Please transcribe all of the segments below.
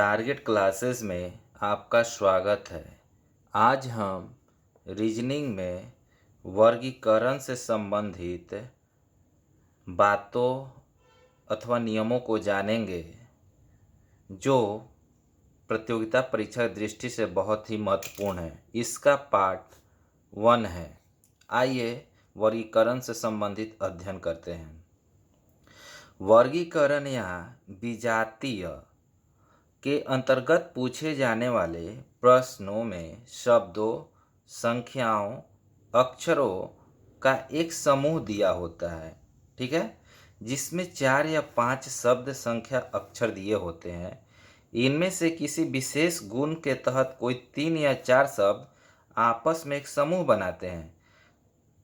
Target classes में आपका स्वागत है। आज हम रीजनिंग में वर्गीकरण से संबंधित बातों अथवा नियमों को जानेंगे जो प्रतियोगिता परीक्षा की दृष्टि से बहुत ही महत्वपूर्ण है। इसका पार्ट 1 है। आइए वर्गीकरण से संबंधित अध्ययन करते हैं। वर्गीकरण या विजातीय के अंतर्गत पूछे जाने वाले प्रश्नों में शब्दों, संख्याओं, अक्षरों का एक समूह दिया होता है, ठीक है, जिसमें 4 या 5 शब्द, संख्या, अक्षर दिए होते हैं। इनमें से किसी विशेष गुण के तहत कोई 3 या 4 शब्द आपस में एक समूह बनाते हैं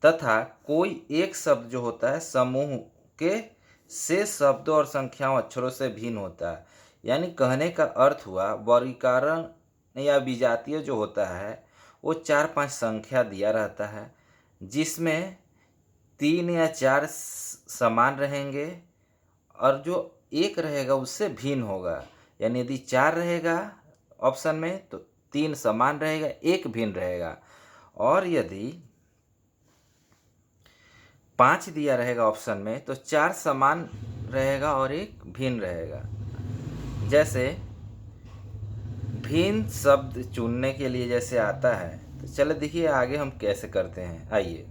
तथा कोई एक शब्द जो होता है समूह के शेष शब्दों और संख्याओं, अक्षरों से भिन्न होता है। यानी कहने का अर्थ हुआ वर्गीकरण या विजातीय जो होता है वो 4-5 संख्या दिया रहता है जिसमें 3 या 4 समान रहेंगे और जो एक रहेगा उससे भिन्न होगा। यानी यदि 4 रहेगा ऑप्शन में तो 3 समान रहेगा, एक भिन्न रहेगा। और यदि 5 दिया रहेगा ऑप्शन में तो 4 समान रहेगा और एक भिन्न रहेगा। जैसे भिन्न शब्द चुनने के लिए जैसे आता है, तो चलो देखिए आगे हम कैसे करते हैं। आइए,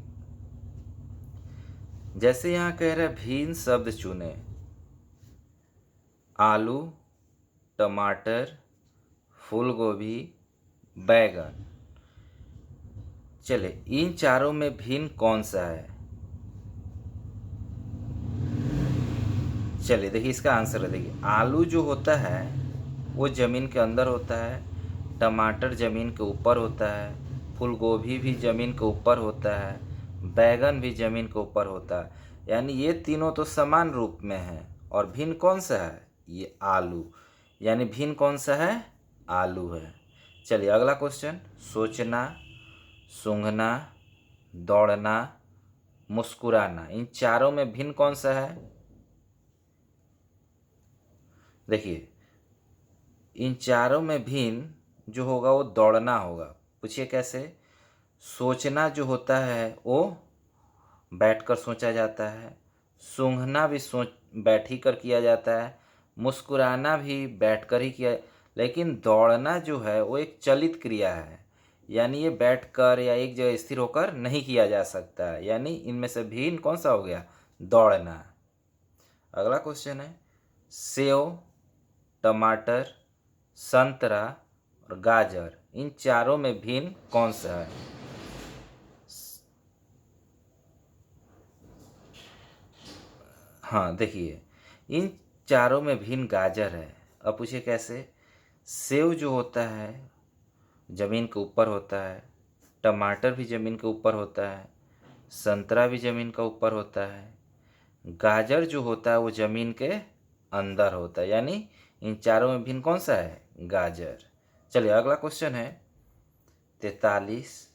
जैसे यहाँ कह रहे हैं भिन्न शब्द चुने, आलू, टमाटर, फूल गोभी, बैगन। चले इन चारों में भिन्न कौन सा है? चलिए देखिए इसका आंसर देखिए, आलू जो होता है वो ज़मीन के अंदर होता है, टमाटर ज़मीन के ऊपर होता है, फूल गोभी भी ज़मीन के ऊपर होता है, बैगन भी ज़मीन के ऊपर होता है। यानी ये तीनों तो समान रूप में हैं। और भिन्न कौन सा है? ये आलू। यानी भिन्न कौन सा है? आलू है। चलिए अगला क्वेश्चन, सोचना, सूंघना, दौड़ना, मुस्कुराना, इन चारों में भिन्न कौन सा है? देखिए इन चारों में भिन्न जो होगा वो दौड़ना होगा। पूछिए कैसे? सोचना जो होता है वो बैठकर सोचा जाता है, सूंघना भी बैठ ही कर किया जाता है, मुस्कुराना भी बैठकर ही किया, लेकिन दौड़ना जो है वो एक चलित क्रिया है। यानी ये बैठकर या एक जगह स्थिर होकर नहीं किया जा सकता है। यानी इनमें से भिन्न कौन सा हो गया? दौड़ना। अगला क्वेश्चन है, सेव, टमाटर, संतरा और गाजर, इन चारों में भिन्न कौन सा है? हाँ देखिए इन चारों में भिन्न गाजर है। अब पूछिए कैसे? सेव जो होता है ज़मीन के ऊपर होता है, टमाटर भी ज़मीन के ऊपर होता है, संतरा भी ज़मीन के ऊपर होता है, गाजर जो होता है वो ज़मीन के अंदर होता है। यानी इन चारों में भिन्न कौन सा है? गाजर। चलिए अगला क्वेश्चन है, 23,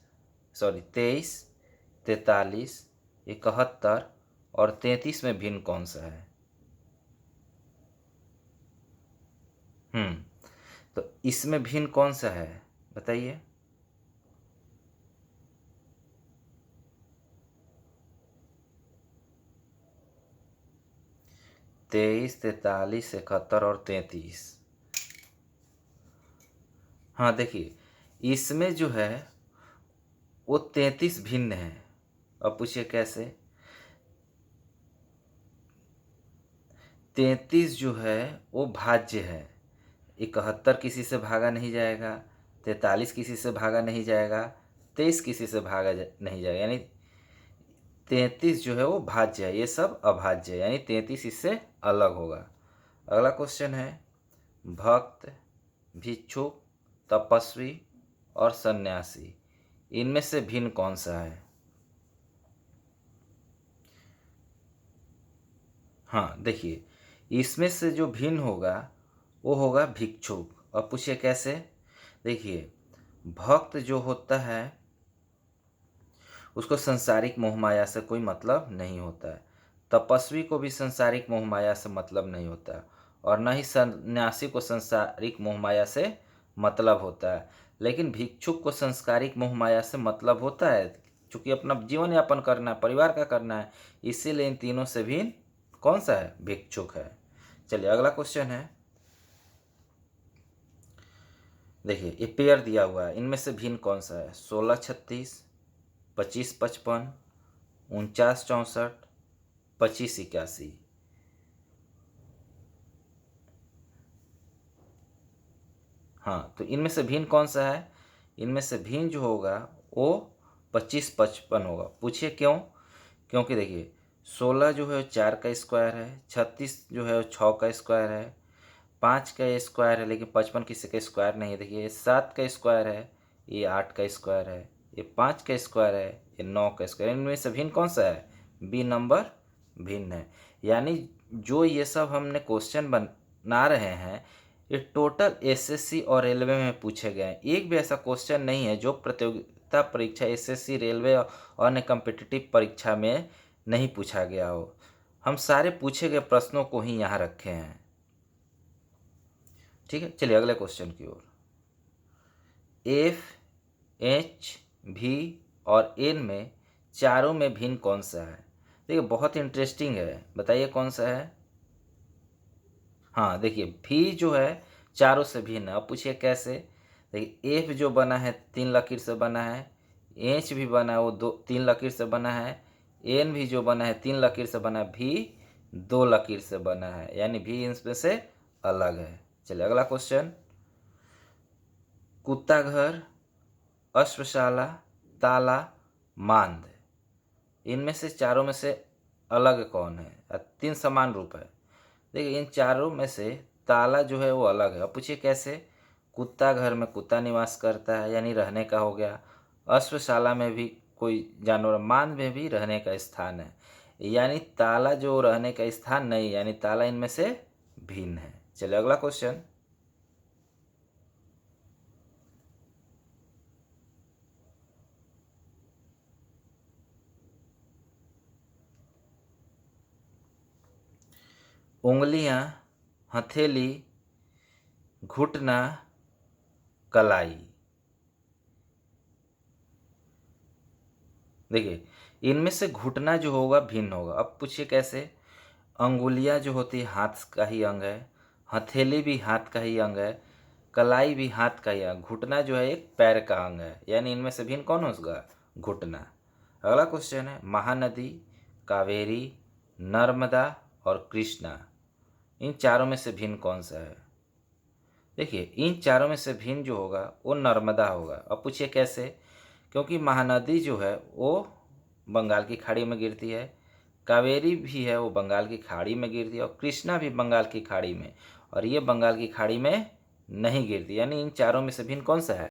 43, 71 और 33 में भिन्न कौन सा है? तो इसमें भिन्न कौन सा है बताइए? तेईस, 43, 71 और 33। हाँ देखिए इसमें जो है वो 33 भिन्न है। अब पूछिए कैसे? 33 जो है वो भाज्य है। 71 किसी से भागा नहीं जाएगा, 43 किसी से भागा नहीं जाएगा, 23 किसी से भागा नहीं जाएगा। यानी 33 जो है वो भाज्य है, ये सब अभाज्य है। यानी 33 इससे अलग होगा। अगला क्वेश्चन है, भक्त, भिक्षुक, तपस्वी और सन्यासी, इनमें से भिन्न कौन सा है? हाँ देखिए इसमें से जो भिन्न होगा वो होगा भिक्षुक। अब पूछिए कैसे? देखिए भक्त जो होता है उसको संसारिक मोह माया से कोई मतलब नहीं होता है, तपस्वी को भी संसारिक मोह माया से मतलब नहीं होता है, और न ही सन्यासी को सांसारिक मोहमाया से मतलब होता है। लेकिन भिक्षुक को संस्कारिक मोहमाया से मतलब होता है, क्योंकि अपना जीवन यापन करना है, परिवार का करना है, इसीलिए इन तीनों से भिन्न कौन सा है? भिक्षुक है। चलिए अगला क्वेश्चन है, देखिए ये पेयर दिया हुआ है, इनमें से भिन्न कौन सा है? 16-36, 25-55, 49-64, 25-81। हाँ, तो इनमें से भिन्न कौन सा है? इनमें से भिन्न जो होगा वो 25-55 होगा। पूछिए क्यों? क्योंकि देखिए 16 जो है 4 का स्क्वायर है, 36 जो है 6 का स्क्वायर है, 5 का स्क्वायर है, लेकिन 55 किसी का स्क्वायर नहीं है। देखिए 7 का स्क्वायर है, ये 8 का स्क्वायर है, ये 5 का स्क्वायर है, ये 9 का स्क्वायर। इनमें से भिन्न कौन सा है? बी नंबर भिन्न है। यानी जो ये सब हमने क्वेश्चन बना रहे हैं ये टोटल एसएससी और रेलवे में पूछे गए हैं। एक भी ऐसा क्वेश्चन नहीं है जो प्रतियोगिता परीक्षा एसएससी, रेलवे और अन्य कॉम्पिटिटिव परीक्षा में नहीं पूछा गया हो। हम सारे पूछे गए प्रश्नों को ही यहाँ रखे हैं। ठीक है, चलिए अगले क्वेश्चन की ओर। एफ, एच, भी और एन में चारों में भिन्न कौन सा है? देखिए बहुत इंटरेस्टिंग है, बताइए कौन सा है? हाँ देखिए भी जो है चारों से भिन्न है। अब पूछिए कैसे? देखिए एफ जो बना है 3 लकीर से बना है, एच भी बना है वो 3 लकीर से बना है, एन भी जो बना है 3 लकीर से बना है, भी 2 लकीर से बना है, यानी भी इनमें से अलग है। चलिए अगला क्वेश्चन, कुत्ता घर, अश्वशाला, ताला, मांद, इनमें से चारों में से अलग कौन है? 3 समान रूप है। देखिए इन चारों में से ताला जो है वो अलग है। अब पूछिए कैसे? कुत्ता घर में कुत्ता निवास करता है, यानी रहने का हो गया। अश्वशाला में भी कोई जानवर, मांद में भी रहने का स्थान है, यानी ताला जो रहने का स्थान नहीं, यानी ताला इनमें से भिन्न है। चलिए अगला क्वेश्चन, उंगलियां, हथेली, घुटना, कलाई। देखिए इनमें से घुटना जो होगा भिन्न होगा। अब पूछिए कैसे? अंगुलियां जो होती है हाथ का ही अंग है, हथेली भी हाथ का ही अंग है, कलाई भी हाथ का ही अंग, घुटना जो है एक पैर का अंग है, यानी इनमें से भिन्न कौन होगा? घुटना। अगला क्वेश्चन है, महानदी, कावेरी, नर्मदा और कृष्णा, इन चारों में से भिन्न कौन सा है? देखिए इन चारों में से भिन्न जो होगा वो नर्मदा होगा। अब पूछिए कैसे? क्योंकि महानदी जो है वो बंगाल की खाड़ी में गिरती है, कावेरी भी है वो बंगाल की खाड़ी में गिरती है, और कृष्णा भी बंगाल की खाड़ी में, और ये बंगाल की खाड़ी में नहीं गिरती, यानी इन चारों में से भिन्न कौन सा है?